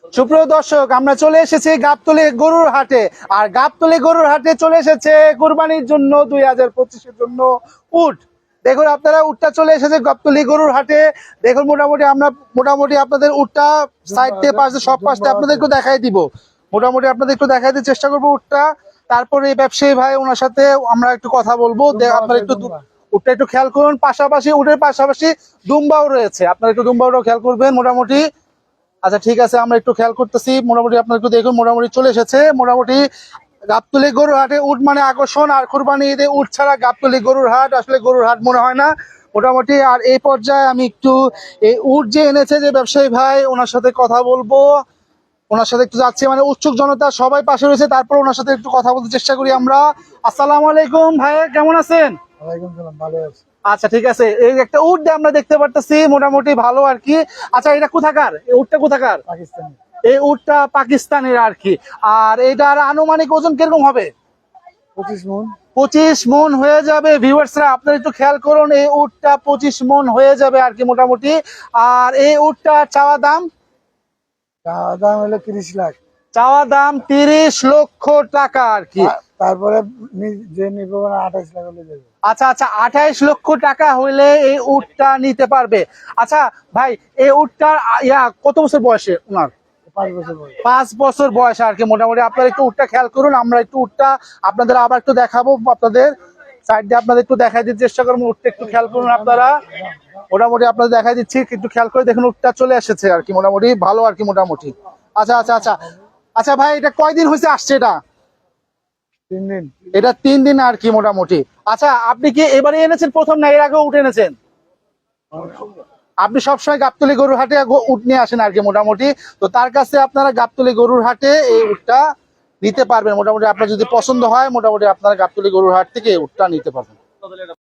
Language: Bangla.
সুপ্রিয় দর্শক, আমরা চলে এসেছি গাবতলী গরুর হাটে। আর গাবতলী গরুর হাটে চলে এসেছে কুরবানির জন্য 2025-এর জন্য উট। দেখুন আপনারা, উটটা চলে এসেছে গাবতলী গরুর হাটে। দেখুন মোটামুটি আপনাদের উটটা সাইড থেকে পাশে সব পাশে আপনাদের একটু দেখাই দিব। মোটামুটি আপনাদের একটু দেখাই দিতে চেষ্টা করবো উটটা। তারপরে এই ব্যবসায়ী ভাই, ওনার সাথে আমরা একটু কথা বলবো। আপনারা একটু উটটা একটু খেয়াল করুন। পাশাপাশি উটের পাশাপাশি দুম্বাও রয়েছে, আপনারা একটু দুম্বাওটাও খেয়াল করবেন মোটামুটি। আচ্ছা ঠিক আছে, আমরা একটু খেয়াল করতেছি। মোটামুটি আপনারা একটু দেখুন, মোটামুটি চলে এসেছে মোটামুটি গাবতলী গরুর হাটে। উট মানে আকর্ষণ, আর কুরবানি ঈদে উট ছাড়া গাবতলী গরুর হাট আসলে গরুর হাট মনে হয় না মোটামুটি। আর এই পর্যায়ে আমি একটু এই উট যে এনেছে যে ব্যবসায়ী ভাই, ওনার সাথে কথা বলবো। ওনার সাথে একটু যাচ্ছি, মানে উৎসুক জনতা সবাই পাশে রয়েছে, তারপর ওনার সাথে একটু কথা বলতে চেষ্টা করি আমরা। আসসালামু আলাইকুম ভাই, কেমন আছেন? ওয়ালাইকুম সালাম, ভালো আছি। আচ্ছা ঠিক আছে, এই একটা উট আমরা দেখতে পারতেছি, মোটামুটি ভালো আর কি। আচ্ছা, এটা কোথাকার? এই উটটা কোথাকার? পাকিস্তানি। এই উটটা পাকিস্তানের আর কি। আর এটার আনুমানিক ওজন কিরকম হবে? 25 মণ। 25 মণ হয়ে যাবে। ভিউয়ার্সরা আপনারা একটু খেয়াল করুন, এই উটটা 25 মণ হয়ে যাবে আর কি মোটামুটি। আর এই উটটা চাওয়া দাম দাম হলো 30 লাখ। চাওয়া দাম 30 লক্ষ টাকা আর কি। তারপরে যে নিবো 28 লাখ হলে দেবে। আচ্ছা আচ্ছা, 28 লক্ষ টাকা হইলে এই উটটা নিতে পারবে। আচ্ছা ভাই, এই উটটার কত বছর বয়সে ওনার? 5 বছর বয়স। 5 বছর বয়স আর কি মোটামুটি। আপনারা একটু উটটা খেয়াল করুন, আমরা একটু উটটা আপনাদের আবার একটু দেখাবো। আপনাদের সাইড দিয়ে আপনাদের একটু দেখাই দিতে চেষ্টা করবো। উটটা একটু খেয়াল করুন আপনারা, মোটামুটি আপনাদের দেখাই দিচ্ছি। একটু খেয়াল করে দেখুন, উটটা চলে এসেছে আর কি মোটামুটি ভালো আর কি মোটামুটি। আচ্ছা আচ্ছা আচ্ছা আচ্ছা ভাই, এটা কয়দিন হয়েছে আসছে? এটা 3 দিন। এটা 3 দিন আর কি মোটামুটি। আচ্ছা, আপনি কি এবারে এনেছেন প্রথম, না এর আগেও উঠে এনেছেন? আপনি সবসময় গাবতলী গরুর হাটে উট নিয়ে আসেন আর কি মোটামুটি। তো তার কাছে আপনারা গাবতলী গরুর হাটে এই উটটা নিতে পারবেন মোটামুটি। আপনার যদি পছন্দ হয় মোটামুটি আপনারা গাবতলী গরুর হাট থেকে এই উটটা নিতে পারবেন।